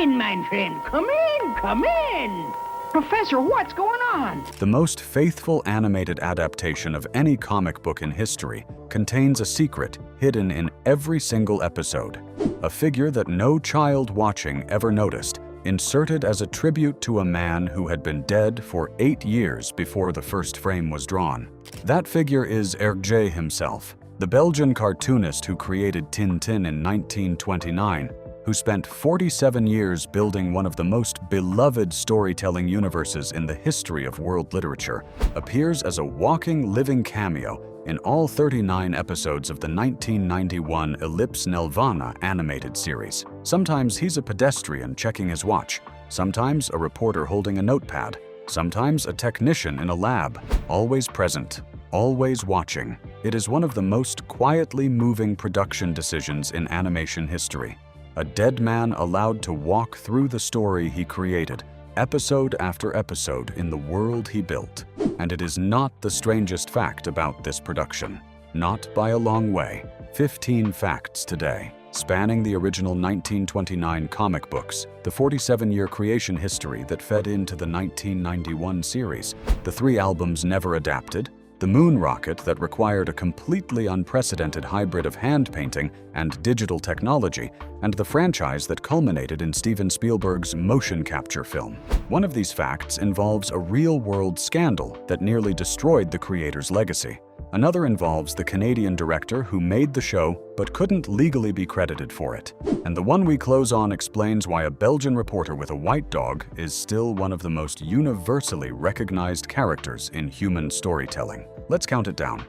in, my friend. Come in, come in. Professor, what's going on? The most faithful animated adaptation of any comic book in history contains a secret hidden in every single episode. A figure that no child watching ever noticed, inserted as a tribute to a man who had been dead for 8 years before the first frame was drawn. That figure is Hergé himself, the Belgian cartoonist who created Tintin in 1929, who spent 47 years building one of the most beloved storytelling universes in the history of world literature, appears as a walking, living cameo in all 39 episodes of the 1991 Ellipse Nelvana animated series. Sometimes he's a pedestrian checking his watch, sometimes a reporter holding a notepad, sometimes a technician in a lab, always present, always watching. It is one of the most quietly moving production decisions in animation history. A dead man allowed to walk through the story he created, episode after episode in the world he built. And it is not the strangest fact about this production. Not by a long way. 15 facts today, spanning the original 1929 comic books, the 47-year creation history that fed into the 1991 series, the 3 albums never adapted, the moon rocket that required a completely unprecedented hybrid of hand painting and digital technology, and the franchise that culminated in Steven Spielberg's motion capture film. One of these facts involves a real-world scandal that nearly destroyed the creator's legacy. Another involves the Canadian director who made the show but couldn't legally be credited for it. And the one we close on explains why a Belgian reporter with a white dog is still one of the most universally recognized characters in human storytelling. Let's count it down.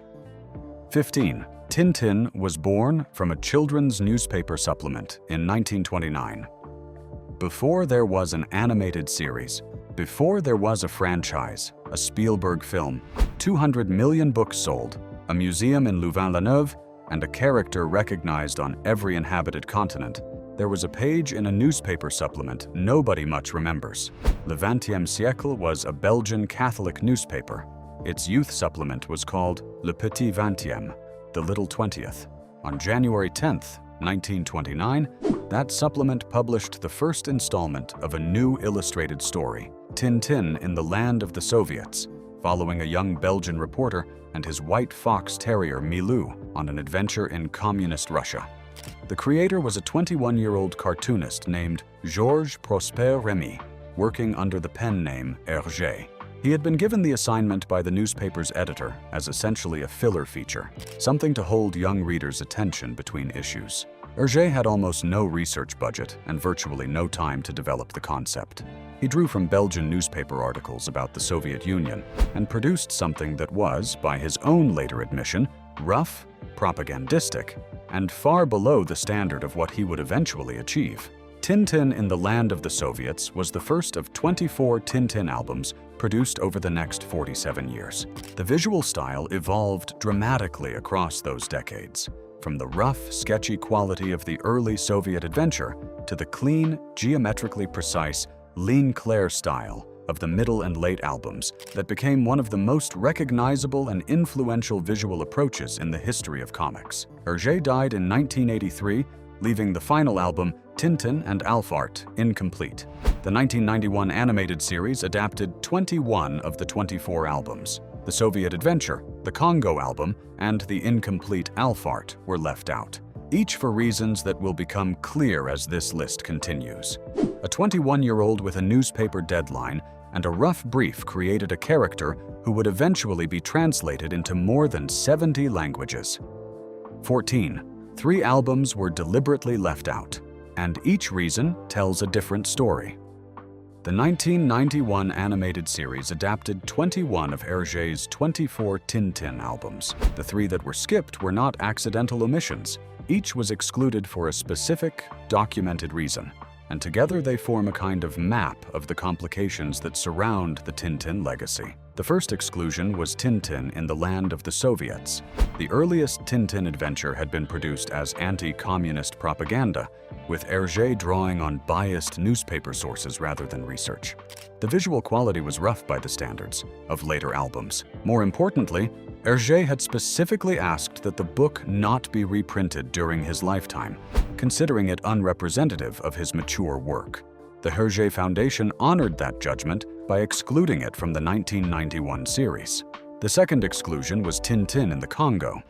15. Tintin was born from a children's newspaper supplement in 1929. Before there was an animated series, before there was a franchise, a Spielberg film, 200 million books sold, a museum in Louvain-la-Neuve, and a character recognized on every inhabited continent, there was a page in a newspaper supplement nobody much remembers. Le 20e siècle was a Belgian Catholic newspaper. Its youth supplement was called Le Petit 20e, the Little 20th. On January 10th, 1929, that supplement published the first installment of a new illustrated story, Tintin in the Land of the Soviets, following a young Belgian reporter and his white fox terrier Milou on an adventure in communist Russia. The creator was a 21-year-old cartoonist named Georges Prosper Remy, working under the pen name Hergé. He had been given the assignment by the newspaper's editor as essentially a filler feature, something to hold young readers' attention between issues. Hergé had almost no research budget and virtually no time to develop the concept. He drew from Belgian newspaper articles about the Soviet Union and produced something that was, by his own later admission, rough, propagandistic, and far below the standard of what he would eventually achieve. Tintin in the Land of the Soviets was the first of 24 Tintin albums produced over the next 47 years. The visual style evolved dramatically across those decades, from the rough, sketchy quality of the early Soviet adventure to the clean, geometrically precise, ligne claire style of the middle and late albums that became one of the most recognizable and influential visual approaches in the history of comics. Hergé died in 1983, leaving the final album, Tintin and Alphart, incomplete. The 1991 animated series adapted 21 of the 24 albums. The Soviet Adventure, the Congo album, and the incomplete Alphart were left out, each for reasons that will become clear as this list continues. A 21-year-old with a newspaper deadline and a rough brief created a character who would eventually be translated into more than 70 languages. 14. 3 albums were deliberately left out, and each reason tells a different story. The 1991 animated series adapted 21 of Hergé's 24 Tintin albums. The 3 that were skipped were not accidental omissions. Each was excluded for a specific, documented reason, and together they form a kind of map of the complications that surround the Tintin legacy. The first exclusion was Tintin in the Land of the Soviets. The earliest Tintin adventure had been produced as anti-communist propaganda, with Hergé drawing on biased newspaper sources rather than research. The visual quality was rough by the standards of later albums. More importantly, Hergé had specifically asked that the book not be reprinted during his lifetime, considering it unrepresentative of his mature work. The Hergé Foundation honored that judgment by excluding it from the 1991 series. The second exclusion was Tintin in the Congo.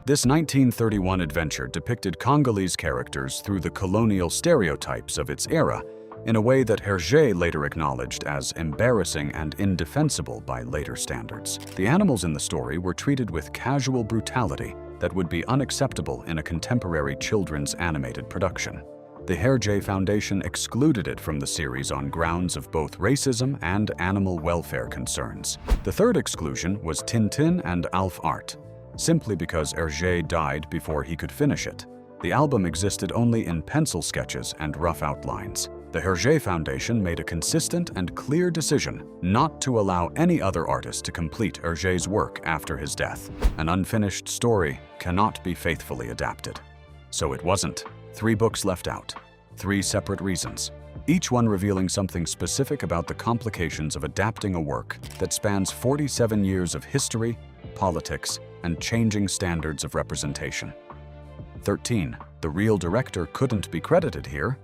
This 1931 adventure depicted Congolese characters through the colonial stereotypes of its era in a way that Hergé later acknowledged as embarrassing and indefensible by later standards. The animals in the story were treated with casual brutality that would be unacceptable in a contemporary children's animated production. The Hergé Foundation excluded it from the series on grounds of both racism and animal welfare concerns. The third exclusion was Tintin and Alf Art, simply because Hergé died before he could finish it. The album existed only in pencil sketches and rough outlines. The Hergé Foundation made a consistent and clear decision not to allow any other artist to complete Hergé's work after his death. An unfinished story cannot be faithfully adapted. So it wasn't. 3 books left out. 3 separate reasons, each one revealing something specific about the complications of adapting a work that spans 47 years of history, politics, and changing standards of representation. 13. The real director couldn't be credited here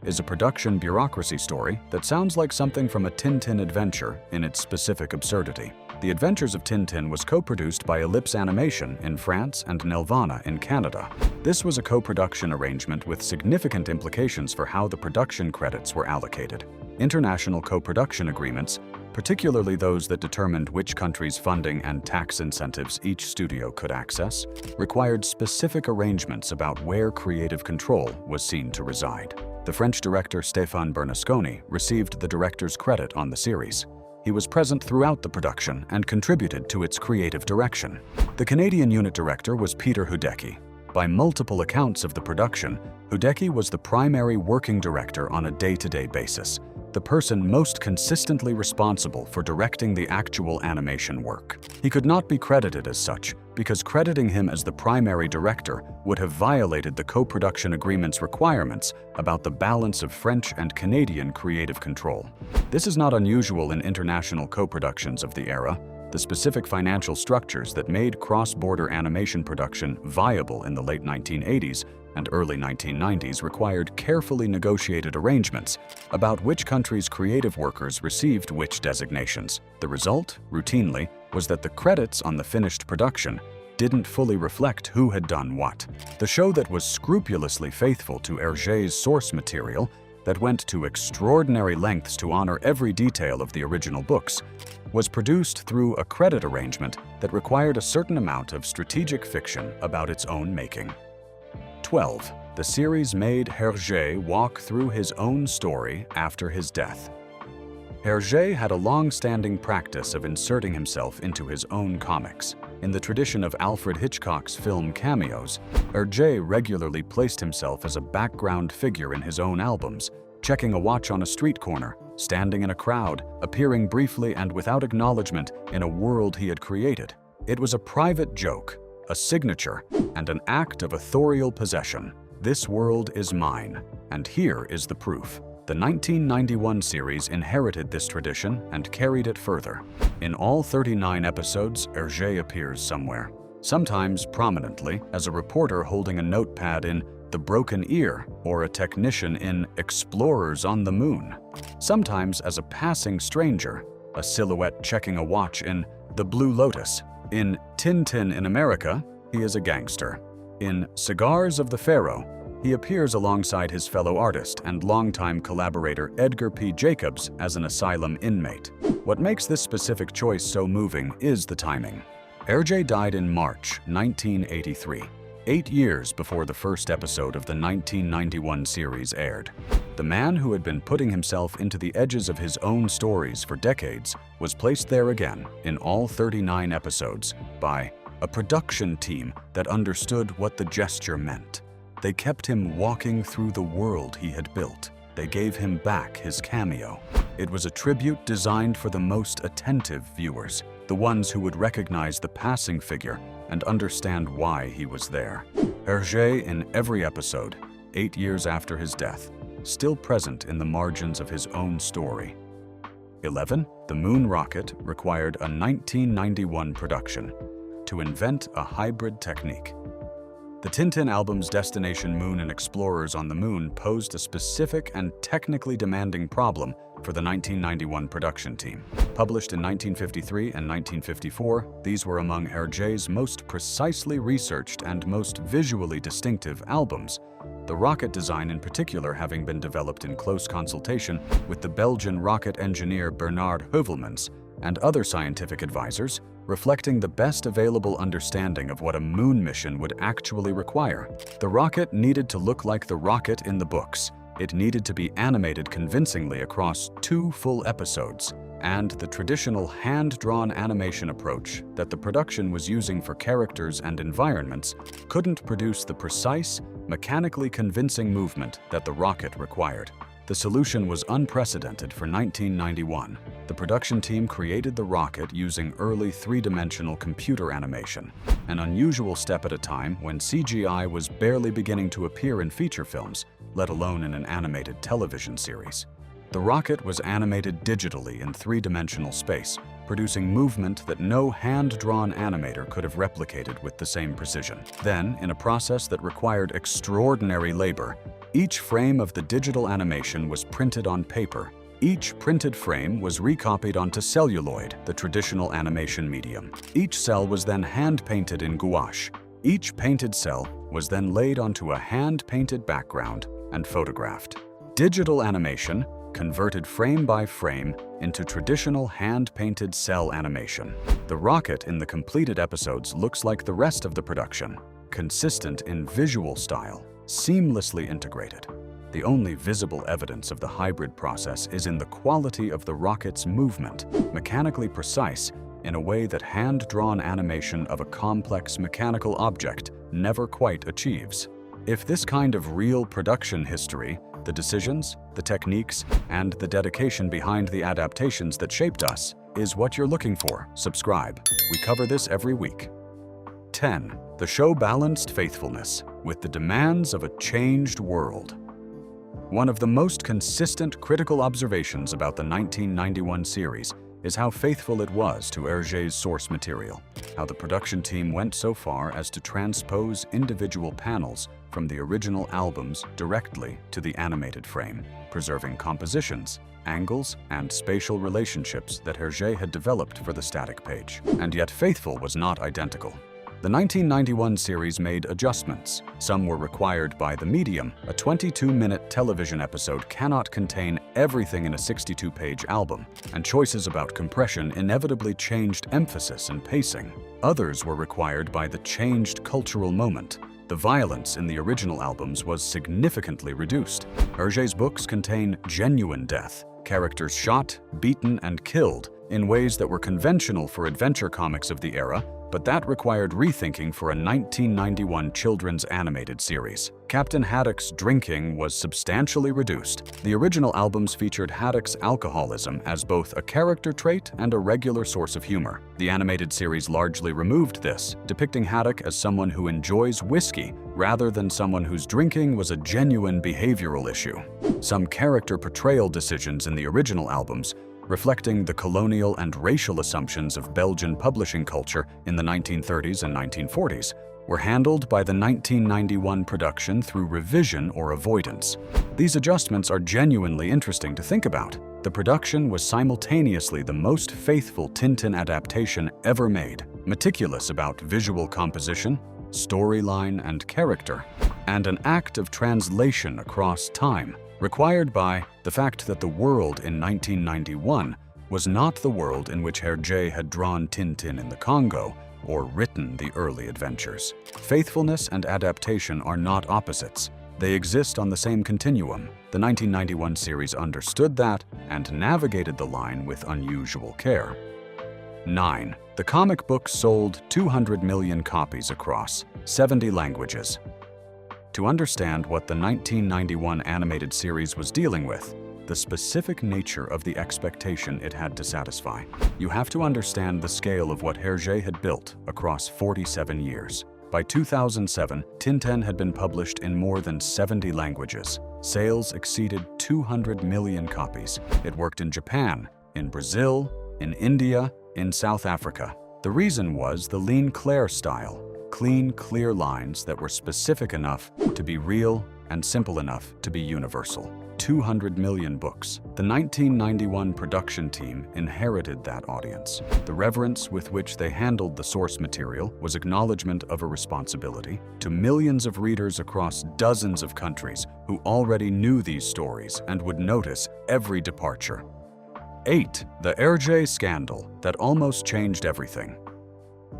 is a production bureaucracy story that sounds like something from a Tintin adventure in its specific absurdity. The Adventures of Tintin was co-produced by Ellipse Animation in France and Nelvana in Canada. This was a co-production arrangement with significant implications for how the production credits were allocated. International co-production agreements, particularly those that determined which countries' funding and tax incentives each studio could access, required specific arrangements about where creative control was seen to reside. The French director Stéphane Bernasconi received the director's credit on the series. He was present throughout the production and contributed to its creative direction. The Canadian unit director was Peter Hudecki. By multiple accounts of the production, Hudecki was the primary working director on a day-to-day basis, the person most consistently responsible for directing the actual animation work. He could not be credited as such because crediting him as the primary director would have violated the co-production agreement's requirements about the balance of French and Canadian creative control. This is not unusual in international co-productions of the era. The specific financial structures that made cross-border animation production viable in the late 1980s and early 1990s required carefully negotiated arrangements about which countries' creative workers received which designations. The result, routinely, was that the credits on the finished production didn't fully reflect who had done what. The show that was scrupulously faithful to Hergé's source material, that went to extraordinary lengths to honor every detail of the original books, was produced through a credit arrangement that required a certain amount of strategic fiction about its own making. 12. The series made Hergé walk through his own story after his death. Hergé had a long-standing practice of inserting himself into his own comics. In the tradition of Alfred Hitchcock's film Cameos, Hergé regularly placed himself as a background figure in his own albums, checking a watch on a street corner, standing in a crowd, appearing briefly and without acknowledgement in a world he had created. It was a private joke, a signature, and an act of authorial possession. This world is mine, and here is the proof. The 1991 series inherited this tradition and carried it further. In all 39 episodes, Hergé appears somewhere, sometimes prominently as a reporter holding a notepad in The Broken Ear or a technician in Explorers on the Moon, sometimes as a passing stranger, a silhouette checking a watch in The Blue Lotus. In Tintin in America, he is a gangster. In Cigars of the Pharaoh, he appears alongside his fellow artist and longtime collaborator Edgar P. Jacobs as an asylum inmate. What makes this specific choice so moving is the timing. Hergé died in March 1983, 8 years before the first episode of the 1991 series aired. The man who had been putting himself into the edges of his own stories for decades was placed there again in all 39 episodes by a production team that understood what the gesture meant. They kept him walking through the world he had built. They gave him back his cameo. It was a tribute designed for the most attentive viewers, the ones who would recognize the passing figure and understand why he was there. Hergé in every episode, 8 years after his death, still present in the margins of his own story. 11. The moon rocket required a 1991 production to invent a hybrid technique. The Tintin album's Destination Moon and Explorers on the Moon posed a specific and technically demanding problem for the 1991 production team. Published in 1953 and 1954, these were among Hergé's most precisely researched and most visually distinctive albums, the rocket design in particular having been developed in close consultation with the Belgian rocket engineer Bernard Heuvelmans and other scientific advisors, reflecting the best available understanding of what a moon mission would actually require. The rocket needed to look like the rocket in the books. It needed to be animated convincingly across 2 full episodes, and the traditional hand-drawn animation approach that the production was using for characters and environments couldn't produce the precise, mechanically convincing movement that the rocket required. The solution was unprecedented for 1991. The production team created the rocket using early 3-dimensional computer animation, an unusual step at a time when CGI was barely beginning to appear in feature films, let alone in an animated television series. The rocket was animated digitally in 3-dimensional space, producing movement that no hand-drawn animator could have replicated with the same precision. Then, in a process that required extraordinary labor, each frame of the digital animation was printed on paper. Each printed frame was recopied onto celluloid, the traditional animation medium. Each cell was then hand-painted in gouache. Each painted cell was then laid onto a hand-painted background and photographed. Digital animation converted frame by frame into traditional hand-painted cell animation. The rocket in the completed episodes looks like the rest of the production, consistent in visual style, seamlessly integrated. The only visible evidence of the hybrid process is in the quality of the rocket's movement, mechanically precise in a way that hand-drawn animation of a complex mechanical object never quite achieves. If this kind of real production history, the decisions, the techniques, and the dedication behind the adaptations that shaped us, is what you're looking for, subscribe. We cover this every week. 10. The show balanced faithfulness with the demands of a changed world. One of the most consistent critical observations about the 1991 series is how faithful it was to Hergé's source material, how the production team went so far as to transpose individual panels from the original albums directly to the animated frame, preserving compositions, angles, and spatial relationships that Hergé had developed for the static page. And yet faithful was not identical. The 1991 series made adjustments. Some were required by the medium. A 22-minute television episode cannot contain everything in a 62-page album, and choices about compression inevitably changed emphasis and pacing. Others were required by the changed cultural moment. The violence in the original albums was significantly reduced. Hergé's books contain genuine death, characters shot, beaten, and killed in ways that were conventional for adventure comics of the era, but that required rethinking for a 1991 children's animated series. Captain Haddock's drinking was substantially reduced. The original albums featured Haddock's alcoholism as both a character trait and a regular source of humor. The animated series largely removed this, depicting Haddock as someone who enjoys whiskey rather than someone whose drinking was a genuine behavioral issue. Some character portrayal decisions in the original albums, reflecting the colonial and racial assumptions of Belgian publishing culture in the 1930s and 1940s, were handled by the 1991 production through revision or avoidance. These adjustments are genuinely interesting to think about. The production was simultaneously the most faithful Tintin adaptation ever made, meticulous about visual composition, storyline, and character, and an act of translation across time, required by the fact that the world in 1991 was not the world in which Hergé had drawn Tintin in the Congo or written the early adventures. Faithfulness and adaptation are not opposites. They exist on the same continuum. The 1991 series understood that and navigated the line with unusual care. 9. The comic book sold 200 million copies across 70 languages. To understand what the 1991 animated series was dealing with, the specific nature of the expectation it had to satisfy, you have to understand the scale of what Hergé had built across 47 years. By 2007, Tintin had been published in more than 70 languages. Sales exceeded 200 million copies. It worked in Japan, in Brazil, in India, in South Africa. The reason was the lean Claire style. clean, clear lines that were specific enough to be real and simple enough to be universal. 200 million books. The 1991 production team inherited that audience. The reverence with which they handled the source material was acknowledgement of a responsibility to millions of readers across dozens of countries who already knew these stories and would notice every departure. 8. The Hergé scandal that almost changed everything.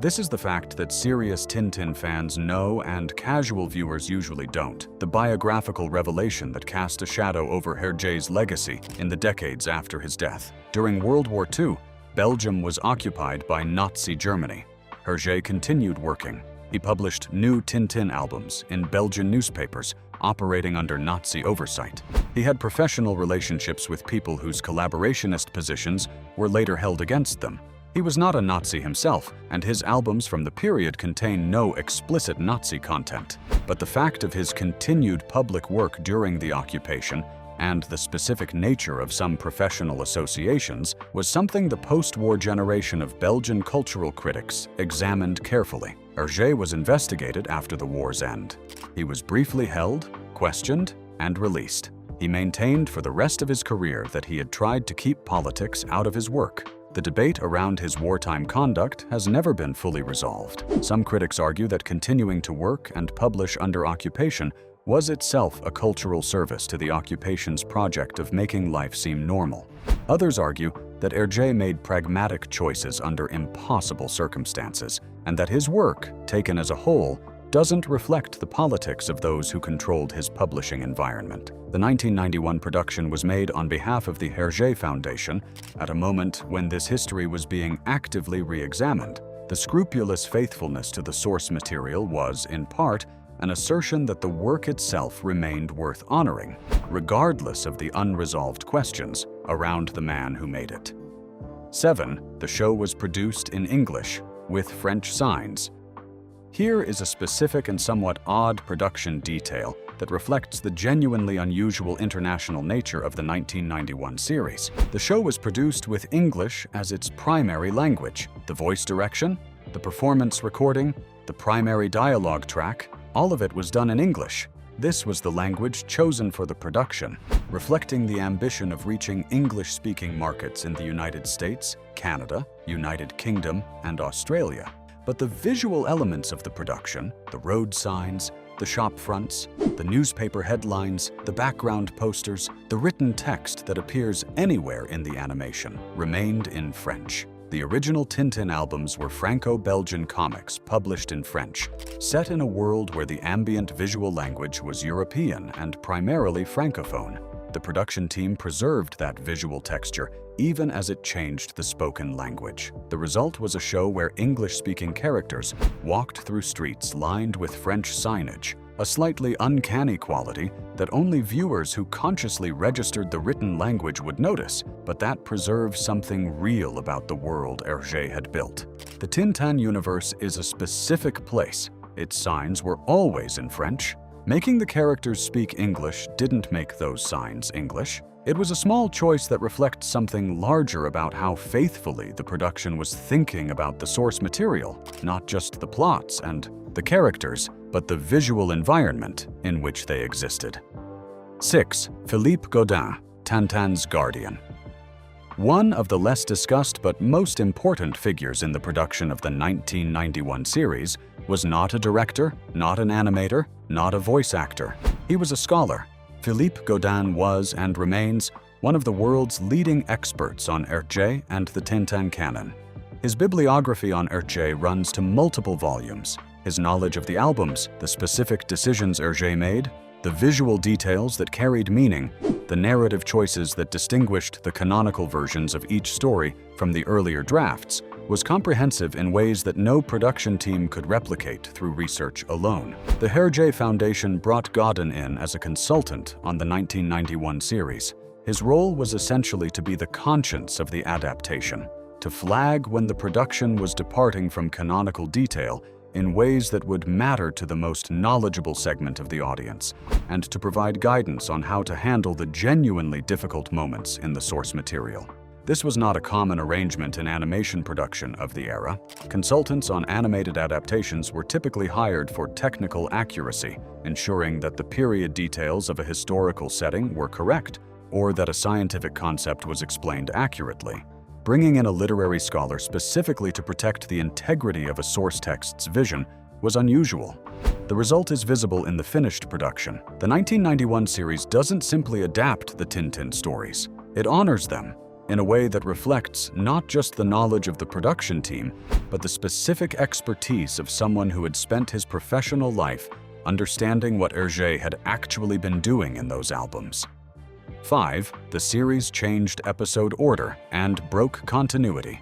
This is the fact that serious Tintin fans know and casual viewers usually don't. The biographical revelation that cast a shadow over Hergé's legacy in the decades after his death. During World War II, Belgium was occupied by Nazi Germany. Hergé continued working. He published new Tintin albums in Belgian newspapers, operating under Nazi oversight. He had professional relationships with people whose collaborationist positions were later held against them. He was not a Nazi himself, and his albums from the period contain no explicit Nazi content. But the fact of his continued public work during the occupation and the specific nature of some professional associations was something the post-war generation of Belgian cultural critics examined carefully. Hergé was investigated after the war's end. He was briefly held, questioned, and released. He maintained for the rest of his career that he had tried to keep politics out of his work. The debate around his wartime conduct has never been fully resolved. Some critics argue that continuing to work and publish under occupation was itself a cultural service to the occupation's project of making life seem normal. Others argue that Hergé made pragmatic choices under impossible circumstances, and that his work, taken as a whole, doesn't reflect the politics of those who controlled his publishing environment. The 1991 production was made on behalf of the Hergé Foundation at a moment when this history was being actively re-examined. The scrupulous faithfulness to the source material was, in part, an assertion that the work itself remained worth honoring, regardless of the unresolved questions around the man who made it. 7. The show was produced in English, with French signs. Here is a specific and somewhat odd production detail that reflects the genuinely unusual international nature of the 1991 series. The show was produced with English as its primary language. The voice direction, the performance recording, the primary dialogue track, all of it was done in English. This was the language chosen for the production, reflecting the ambition of reaching English-speaking markets in the United States, Canada, United Kingdom, and Australia. But the visual elements of the production, the road signs, the shop fronts, the newspaper headlines, the background posters, the written text that appears anywhere in the animation, remained in French. The original Tintin albums were Franco-Belgian comics published in French, set in a world where the ambient visual language was European and primarily Francophone. The production team preserved that visual texture even as it changed the spoken language. The result was a show where English-speaking characters walked through streets lined with French signage, a slightly uncanny quality that only viewers who consciously registered the written language would notice, but that preserves something real about the world Hergé had built. The Tintin universe is a specific place. Its signs were always in French. Making the characters speak English didn't make those signs English. It was a small choice that reflects something larger about how faithfully the production was thinking about the source material, not just the plots and the characters, but the visual environment in which they existed. 6. Philippe Godin, Tintin's guardian. One of the less discussed but most important figures in the production of the 1991 series was not a director, not an animator, not a voice actor. He was a scholar. Philippe Godin was and remains one of the world's leading experts on Hergé and the Tintin canon. His bibliography on Hergé runs to multiple volumes. His knowledge of the albums, the specific decisions Hergé made, the visual details that carried meaning, the narrative choices that distinguished the canonical versions of each story from the earlier drafts, was comprehensive in ways that no production team could replicate through research alone. The Hergé Foundation brought Godin in as a consultant on the 1991 series. His role was essentially to be the conscience of the adaptation, to flag when the production was departing from canonical detail in ways that would matter to the most knowledgeable segment of the audience, and to provide guidance on how to handle the genuinely difficult moments in the source material. This was not a common arrangement in animation production of the era. Consultants on animated adaptations were typically hired for technical accuracy, ensuring that the period details of a historical setting were correct, or that a scientific concept was explained accurately. Bringing in a literary scholar specifically to protect the integrity of a source text's vision was unusual. The result is visible in the finished production. The 1991 series doesn't simply adapt the Tintin stories. It honors them in a way that reflects not just the knowledge of the production team, but the specific expertise of someone who had spent his professional life understanding what Hergé had actually been doing in those albums. 5. The series changed episode order and broke continuity.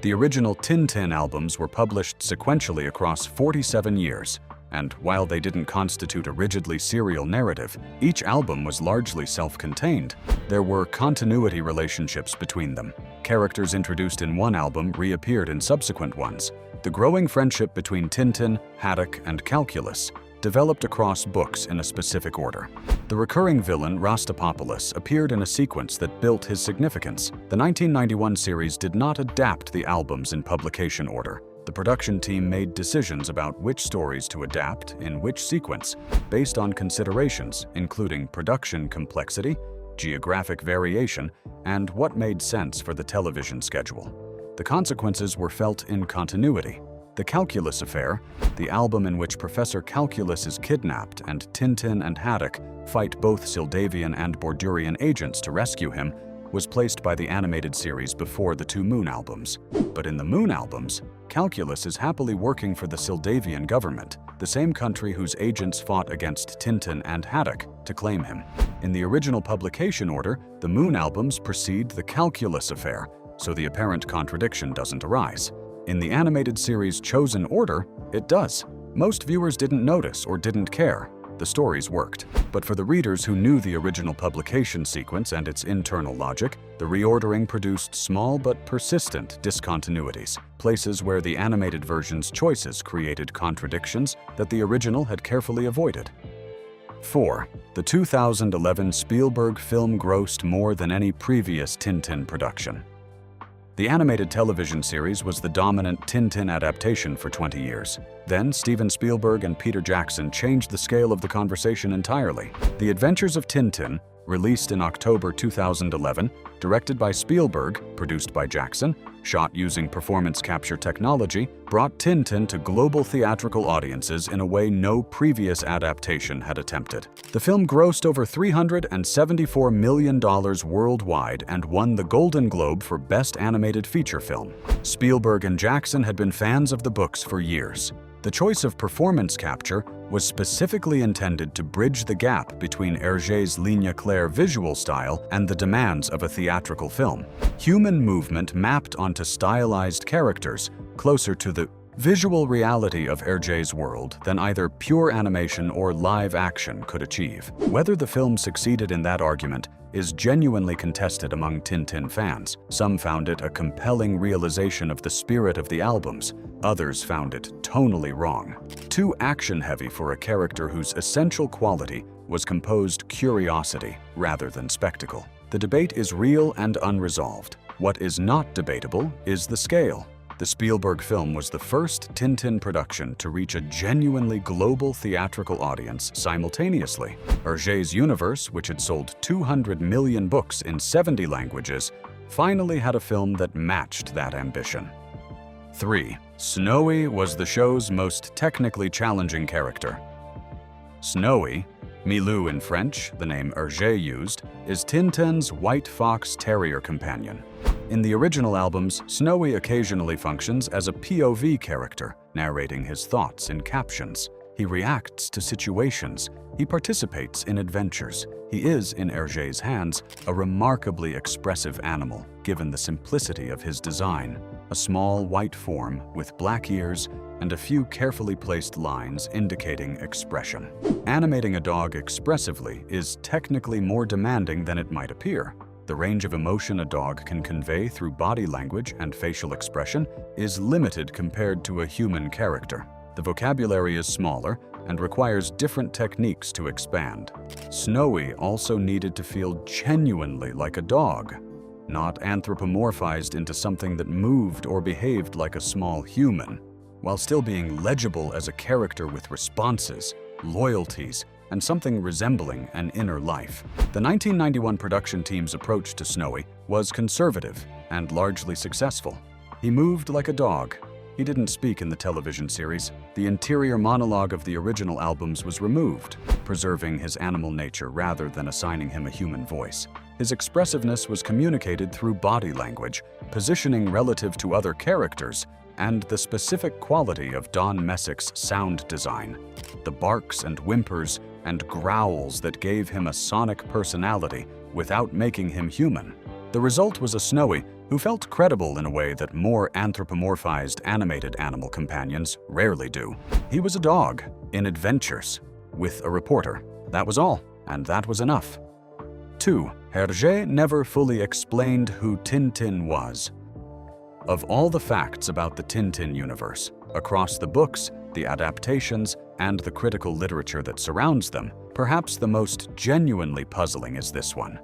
The original Tintin albums were published sequentially across 47 years, and while they didn't constitute a rigidly serial narrative, each album was largely self-contained. There were continuity relationships between them. Characters introduced in one album reappeared in subsequent ones. The growing friendship between Tintin, Haddock, and Calculus developed across books in a specific order. The recurring villain, Rastapopoulos, appeared in a sequence that built his significance. The 1991 series did not adapt the albums in publication order. The production team made decisions about which stories to adapt in which sequence, based on considerations including production complexity, geographic variation, and what made sense for the television schedule. The consequences were felt in continuity. The Calculus Affair, the album in which Professor Calculus is kidnapped and Tintin and Haddock fight both Sildavian and Bordurian agents to rescue him, was placed by the animated series before the two Moon albums. But in the Moon albums, Calculus is happily working for the Sildavian government, the same country whose agents fought against Tintin and Haddock to claim him. In the original publication order, the Moon albums precede the Calculus Affair, so the apparent contradiction doesn't arise. In the animated series' chosen order, it does. Most viewers didn't notice or didn't care. The stories worked. But for the readers who knew the original publication sequence and its internal logic, the reordering produced small but persistent discontinuities, places where the animated version's choices created contradictions that the original had carefully avoided. 4. The 2011 Spielberg film grossed more than any previous Tintin production. The animated television series was the dominant Tintin adaptation for 20 years. Then, Steven Spielberg and Peter Jackson changed the scale of the conversation entirely. The Adventures of Tintin, released in October 2011, directed by Spielberg, produced by Jackson, shot using performance capture technology, brought Tintin to global theatrical audiences in a way no previous adaptation had attempted. The film grossed over $374 million worldwide and won the Golden Globe for Best Animated Feature Film. Spielberg and Jackson had been fans of the books for years. The choice of performance capture was specifically intended to bridge the gap between Hergé's ligne claire visual style and the demands of a theatrical film. Human movement mapped onto stylized characters, closer to the visual reality of Hergé's world than either pure animation or live action could achieve. Whether the film succeeded in that argument is genuinely contested among Tintin fans. Some found it a compelling realization of the spirit of the albums. Others found it tonally wrong. Too action-heavy for a character whose essential quality was composed curiosity rather than spectacle. The debate is real and unresolved. What is not debatable is the scale. The Spielberg film was the first Tintin production to reach a genuinely global theatrical audience simultaneously. Hergé's universe, which had sold 200 million books in 70 languages, finally had a film that matched that ambition. 3. Snowy was the show's most technically challenging character. Snowy, Milou in French, the name Hergé used, is Tintin's white fox terrier companion. In the original albums, Snowy occasionally functions as a POV character, narrating his thoughts in captions. He reacts to situations. He participates in adventures. He is, in Hergé's hands, a remarkably expressive animal, given the simplicity of his design. A small white form with black ears and a few carefully placed lines indicating expression. Animating a dog expressively is technically more demanding than it might appear. The range of emotion a dog can convey through body language and facial expression is limited compared to a human character. The vocabulary is smaller and requires different techniques to expand. Snowy also needed to feel genuinely like a dog. not anthropomorphized into something that moved or behaved like a small human, while still being legible as a character with responses, loyalties, and something resembling an inner life. The 1991 production team's approach to Snowy was conservative and largely successful. He moved like a dog. He didn't speak in the television series. The interior monologue of the original albums was removed, preserving his animal nature rather than assigning him a human voice. His expressiveness was communicated through body language, positioning relative to other characters, and the specific quality of Don Messick's sound design. The barks and whimpers and growls that gave him a sonic personality without making him human. The result was a Snowy who felt credible in a way that more anthropomorphized animated animal companions rarely do. He was a dog in adventures with a reporter. That was all, and that was enough. 2. Hergé never fully explained who Tintin was. Of all the facts about the Tintin universe, across the books, the adaptations, and the critical literature that surrounds them, perhaps the most genuinely puzzling is this one.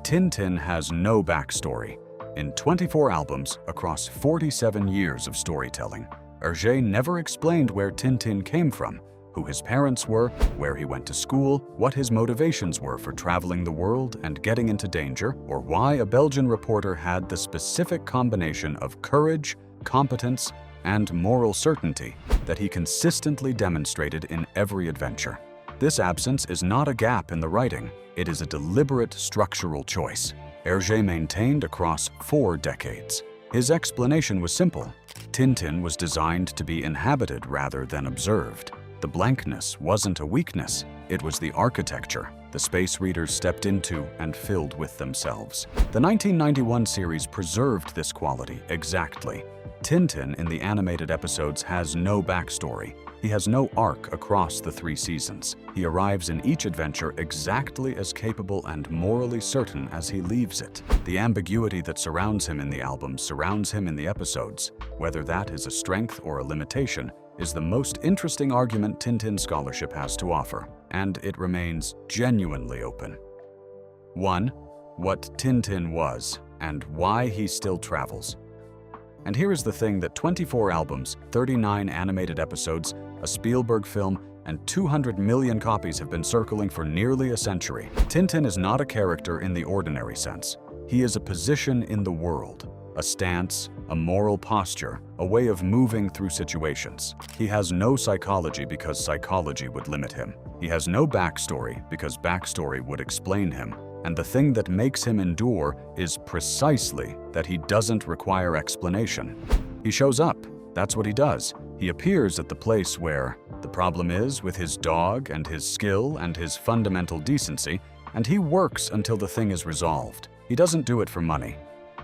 Tintin has no backstory. In 24 albums across 47 years of storytelling, Hergé never explained where Tintin came from, who his parents were, where he went to school, what his motivations were for traveling the world and getting into danger, or why a Belgian reporter had the specific combination of courage, competence, and moral certainty that he consistently demonstrated in every adventure. This absence is not a gap in the writing, it is a deliberate structural choice. Hergé maintained across 4 decades. His explanation was simple. Tintin was designed to be inhabited rather than observed. The blankness wasn't a weakness, it was the architecture the space readers stepped into and filled with themselves. The 1991 series preserved this quality exactly. Tintin in the animated episodes has no backstory. He has no arc across the 3 seasons. He arrives in each adventure exactly as capable and morally certain as he leaves it. The ambiguity that surrounds him in the album surrounds him in the episodes. Whether that is a strength or a limitation is the most interesting argument Tintin scholarship has to offer, and it remains genuinely open. 1. What Tintin was, and why he still travels. And here is the thing that 24 albums, 39 animated episodes, a Spielberg film, and 200 million copies have been circling for nearly a century. Tintin is not a character in the ordinary sense. He is a position in the world, a stance, a moral posture, a way of moving through situations. He has no psychology because psychology would limit him. He has no backstory because backstory would explain him. And the thing that makes him endure is precisely that he doesn't require explanation. He shows up. That's what he does. He appears at the place where the problem is with his dog and his skill and his fundamental decency, and he works until the thing is resolved. He doesn't do it for money.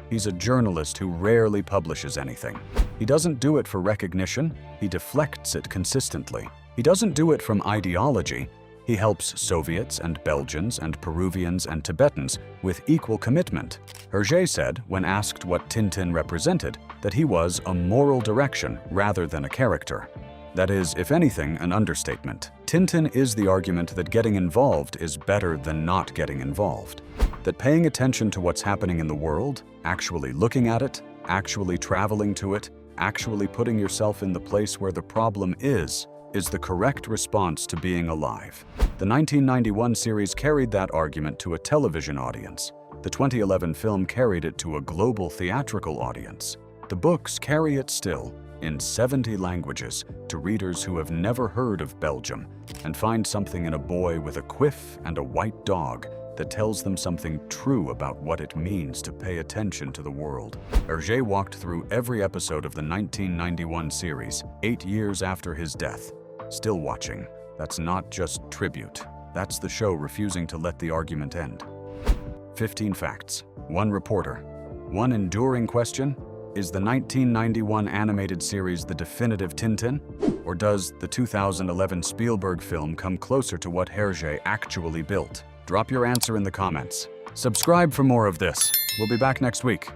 He's a journalist who rarely publishes anything. He doesn't do it for recognition. He deflects it consistently. He doesn't do it from ideology. He helps Soviets and Belgians and Peruvians and Tibetans with equal commitment. Hergé said, when asked what Tintin represented, that he was a moral direction rather than a character. That is, if anything, an understatement. Tintin is the argument that getting involved is better than not getting involved. That paying attention to what's happening in the world, actually looking at it, actually traveling to it, actually putting yourself in the place where the problem is the correct response to being alive. The 1991 series carried that argument to a television audience. The 2011 film carried it to a global theatrical audience. The books carry it still, in 70 languages, to readers who have never heard of Belgium and find something in a boy with a quiff and a white dog that tells them something true about what it means to pay attention to the world. Hergé walked through every episode of the 1991 series, 8 years after his death. Still watching. That's not just tribute. That's the show refusing to let the argument end. 15 facts. 1 reporter. 1 enduring question. Is the 1991 animated series the definitive Tintin? Or does the 2011 Spielberg film come closer to what Hergé actually built? Drop your answer in the comments. Subscribe for more of this. We'll be back next week.